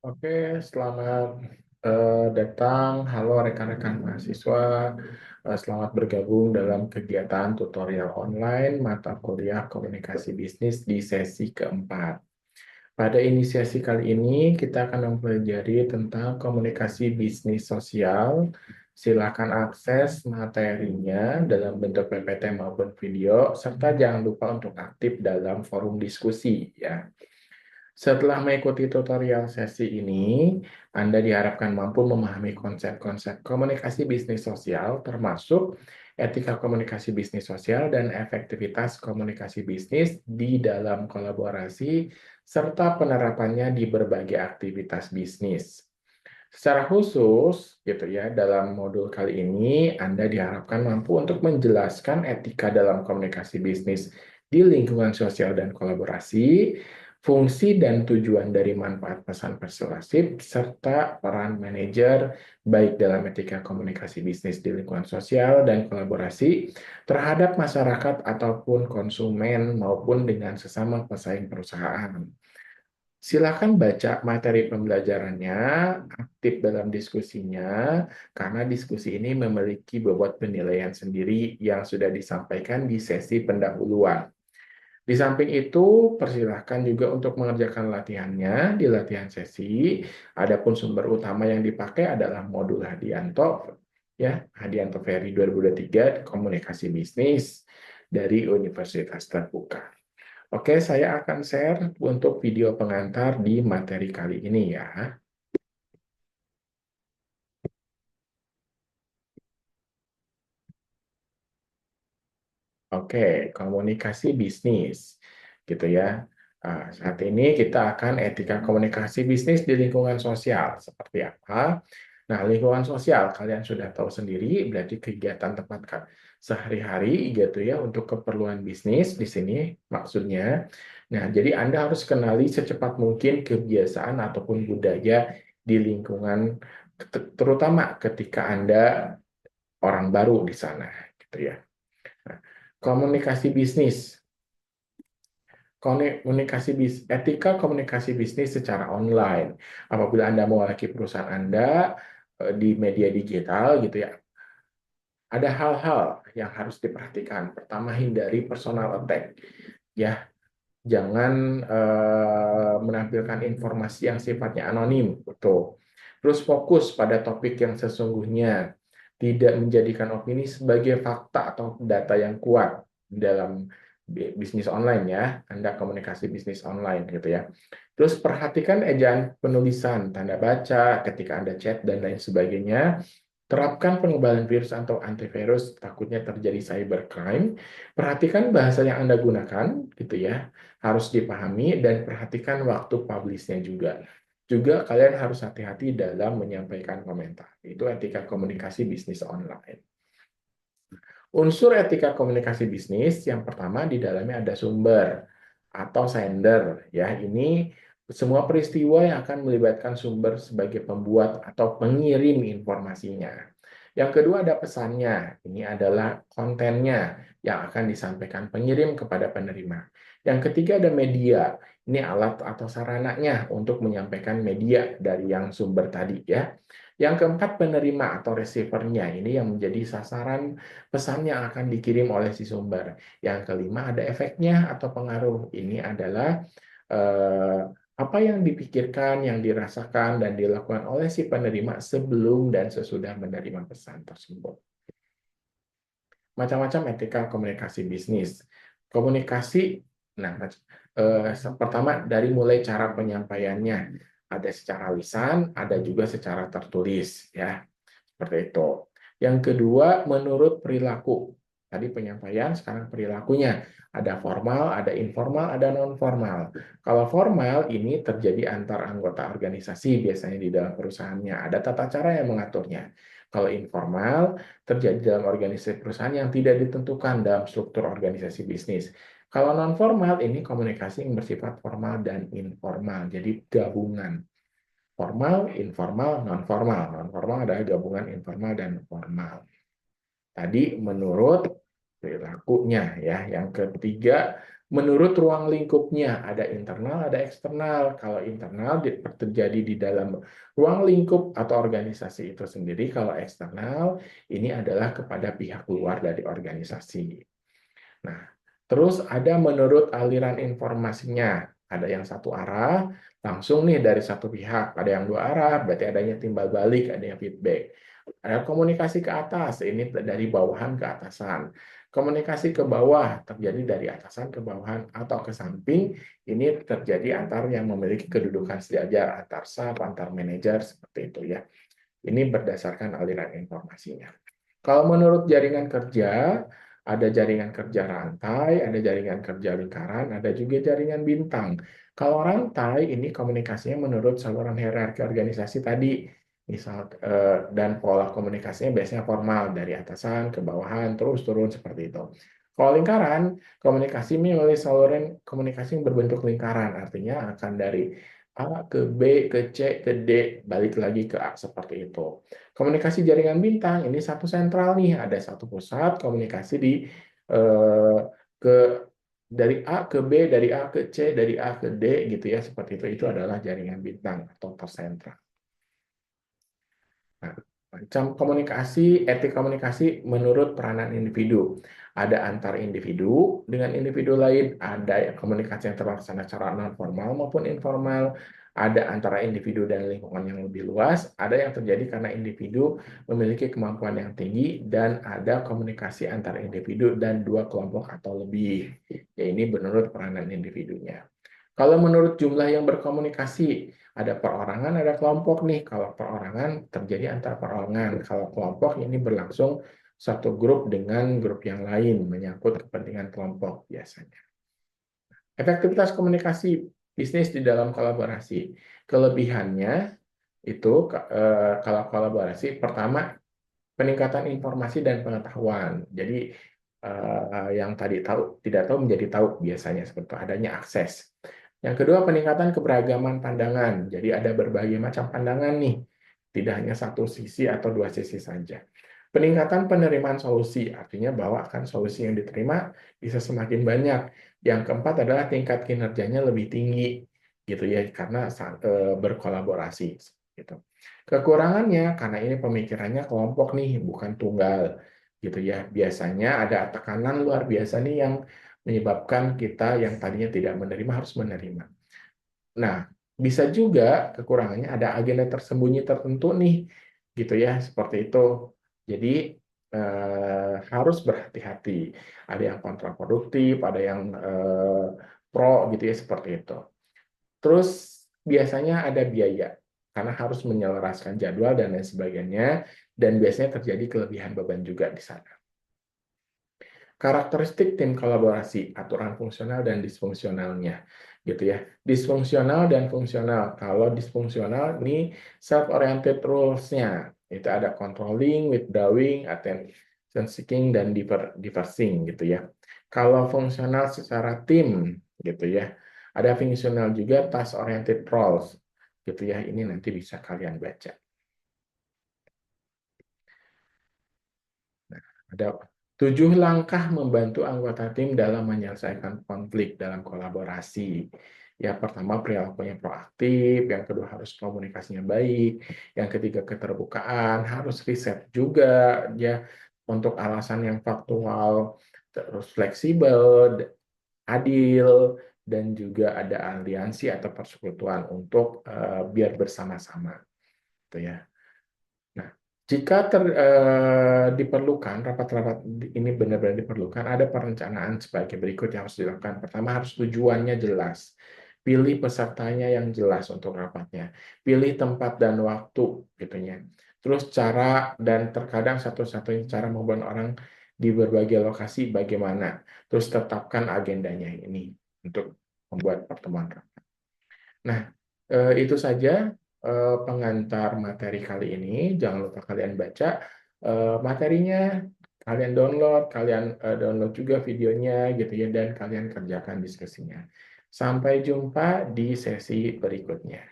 Oke, selamat datang. Halo rekan-rekan mahasiswa. Selamat bergabung dalam kegiatan tutorial online mata kuliah komunikasi bisnis di sesi keempat. Pada inisiasi kali ini, kita akan mempelajari tentang komunikasi bisnis sosial. Silakan akses materinya dalam bentuk PPT maupun video, serta jangan lupa untuk aktif dalam forum diskusi, ya. Setelah mengikuti tutorial sesi ini, Anda diharapkan mampu memahami konsep-konsep komunikasi bisnis sosial, termasuk etika komunikasi bisnis sosial dan efektivitas komunikasi bisnis di dalam kolaborasi, serta penerapannya di berbagai aktivitas bisnis. Secara khusus, gitu ya, dalam modul kali ini Anda diharapkan mampu untuk menjelaskan etika dalam komunikasi bisnis di lingkungan sosial dan kolaborasi, fungsi dan tujuan dari manfaat pesan persuasif, serta peran manajer baik dalam etika komunikasi bisnis di lingkungan sosial dan kolaborasi terhadap masyarakat ataupun konsumen maupun dengan sesama pesaing perusahaan. Silakan baca materi pembelajarannya, aktif dalam diskusinya, karena diskusi ini memiliki bobot penilaian sendiri yang sudah disampaikan di sesi pendahuluan. Di samping itu, persilahkan juga untuk mengerjakan latihannya di latihan sesi. Adapun sumber utama yang dipakai adalah modul Hadianto, ya, Hadianto Ferry 2023 Komunikasi Bisnis dari Universitas Terbuka. Oke, saya akan share untuk video pengantar di materi kali ini ya. Oke, komunikasi bisnis, gitu ya. Saat ini kita akan etika komunikasi bisnis di lingkungan sosial. Seperti apa? Nah, lingkungan sosial, kalian sudah tahu sendiri, berarti kegiatan tempat sehari-hari gitu ya, untuk keperluan bisnis di sini maksudnya. Nah, jadi Anda harus kenali secepat mungkin kebiasaan ataupun budaya di lingkungan, terutama ketika Anda orang baru di sana, gitu ya. Nah, komunikasi bisnis. Etika komunikasi bisnis secara online. Apabila Anda mewakili perusahaan Anda di media digital gitu ya, ada hal-hal yang harus diperhatikan. Pertama, hindari personal attack. Ya, jangan menampilkan informasi yang sifatnya anonim, betul. Terus fokus pada topik yang sesungguhnya, tidak menjadikan opini sebagai fakta atau data yang kuat dalam bisnis online ya, Anda komunikasi bisnis online gitu ya. Terus perhatikan ejaan penulisan, tanda baca ketika Anda chat dan lain sebagainya. Terapkan pengebalan virus atau antivirus, takutnya terjadi cybercrime. Perhatikan bahasa yang Anda gunakan, gitu ya, harus dipahami, dan perhatikan waktu publish-nya juga. Juga kalian harus hati-hati dalam menyampaikan komentar. Itu etika komunikasi bisnis online. Unsur etika komunikasi bisnis yang pertama di dalamnya ada sumber atau sender. Ya, ini semua peristiwa yang akan melibatkan sumber sebagai pembuat atau pengirim informasinya. Yang kedua ada pesannya. Ini adalah kontennya yang akan disampaikan pengirim kepada penerima. Yang ketiga ada media. Ini alat atau sarananya untuk menyampaikan media dari yang sumber tadi ya. Yang keempat penerima atau receiver-nya. Ini yang menjadi sasaran pesan yang akan dikirim oleh si sumber. Yang kelima ada efeknya atau pengaruh. Ini adalah eh, apa yang dipikirkan, yang dirasakan, dan dilakukan oleh si penerima sebelum dan sesudah menerima pesan tersebut. Macam-macam etika komunikasi bisnis. Komunikasi, nah, pertama dari mulai cara penyampaiannya. Ada secara lisan, ada juga secara tertulis, ya. Seperti itu. Yang kedua, menurut perilaku. Tadi penyampaian, sekarang perilakunya. Ada formal, ada informal, ada non-formal. Kalau formal, ini terjadi antar anggota organisasi, biasanya di dalam perusahaannya. Ada tata cara yang mengaturnya. Kalau informal, terjadi dalam organisasi perusahaan yang tidak ditentukan dalam struktur organisasi bisnis. Kalau non-formal, ini komunikasi yang bersifat formal dan informal, jadi gabungan. Formal, informal, non-formal. Non-formal adalah gabungan informal dan formal. Tadi menurut perilakunya ya. Yang ketiga Menurut ruang lingkupnya, ada internal, ada eksternal. Kalau internal terjadi di dalam ruang lingkup atau organisasi itu sendiri. Kalau eksternal, ini adalah kepada pihak luar dari organisasi. Nah, terus ada menurut aliran informasinya. Ada yang satu arah, langsung nih dari satu pihak. Ada yang dua arah, berarti adanya timbal balik, ada yang feedback. Ada komunikasi ke atas, ini dari bawahan ke atasan. Komunikasi ke bawah terjadi dari atasan ke bawahan atau ke samping, ini terjadi antar yang memiliki kedudukan sejajar, antar staff, antar manajer, seperti itu ya. Ini berdasarkan aliran informasinya. Kalau menurut jaringan kerja, ada jaringan kerja rantai, ada jaringan kerja lingkaran, ada juga jaringan bintang. Kalau rantai, ini komunikasinya menurut saluran hierarki organisasi tadi. Misal, dan pola komunikasinya biasanya formal, dari atasan ke bawahan, terus turun seperti itu. Kalau lingkaran, komunikasi melalui saluran komunikasi yang berbentuk lingkaran, artinya akan dari A ke B, ke C, ke D, balik lagi ke A, seperti itu. Komunikasi jaringan bintang ini satu sentral nih, ada satu pusat komunikasi di eh, ke dari A ke B, dari A ke C, dari A ke D gitu ya, seperti itu. Itu adalah jaringan bintang atau tersentral. Nah, macam komunikasi, etik komunikasi menurut peranan individu. Ada antar individu dengan individu lain, ada komunikasi yang terlaksana secara non formal maupun informal, ada antara individu dan lingkungan yang lebih luas, ada yang terjadi karena individu memiliki kemampuan yang tinggi, dan ada komunikasi antar individu dan dua kelompok atau lebih. Ya, ini menurut peranan individunya. Kalau menurut jumlah yang berkomunikasi, ada perorangan, ada kelompok nih. Kalau perorangan terjadi antar perorangan. Kalau kelompok ini berlangsung satu grup dengan grup yang lain, menyangkut kepentingan kelompok biasanya. Efektivitas komunikasi bisnis di dalam kolaborasi. Kelebihannya itu kalau kolaborasi, pertama peningkatan informasi dan pengetahuan. Jadi yang tadi tahu tidak tahu menjadi tahu biasanya, seperti itu, adanya akses. Yang kedua, peningkatan keberagaman pandangan. Jadi ada berbagai macam pandangan nih, tidak hanya satu sisi atau dua sisi saja. Peningkatan penerimaan solusi, artinya bahwa akan solusi yang diterima bisa semakin banyak. Yang keempat adalah tingkat kinerjanya lebih tinggi, gitu ya, karena berkolaborasi. Gitu. Kekurangannya, karena ini pemikirannya kelompok nih, bukan tunggal, gitu ya. Biasanya ada tekanan luar biasa nih yang menyebabkan kita yang tadinya tidak menerima harus menerima. Nah, bisa juga kekurangannya ada agenda tersembunyi tertentu nih, gitu ya, seperti itu. Jadi harus berhati-hati. Ada yang kontraproduktif, ada yang pro, gitu ya, seperti itu. Terus biasanya ada biaya, karena harus menyelaraskan jadwal dan lain sebagainya, dan biasanya terjadi kelebihan beban juga di sana. Karakteristik tim kolaborasi, aturan fungsional dan disfungsionalnya, gitu ya. Disfungsional dan fungsional. Kalau disfungsional ini self-oriented rules-nya. Itu ada controlling, withdrawing, attention seeking, dan diversing, gitu ya. Kalau fungsional secara tim, gitu ya. Ada fungsional juga task oriented roles, gitu ya. Ini nanti bisa kalian baca. Ada 7 langkah membantu anggota tim dalam menyelesaikan konflik dalam kolaborasi. Ya, pertama perilakunya proaktif, yang kedua harus komunikasinya baik, yang ketiga keterbukaan, harus riset juga ya untuk alasan yang faktual, terus fleksibel, adil, dan juga ada aliansi atau persekutuan untuk biar bersama-sama, gitu ya. Nah, jika diperlukan, rapat-rapat ini benar-benar diperlukan, ada perencanaan sebagai berikut yang harus dilakukan. Pertama, harus tujuannya jelas. Pilih pesertanya yang jelas untuk rapatnya. Pilih tempat dan waktu, gitu ya. Terus cara, dan terkadang satu-satunya cara membuat orang di berbagai lokasi bagaimana. Terus tetapkan agendanya ini untuk membuat pertemuan rapat. Nah, itu saja pengantar materi kali ini. Jangan lupa kalian baca materinya, kalian download juga videonya gitu ya, dan kalian kerjakan diskusinya. Sampai jumpa di sesi berikutnya.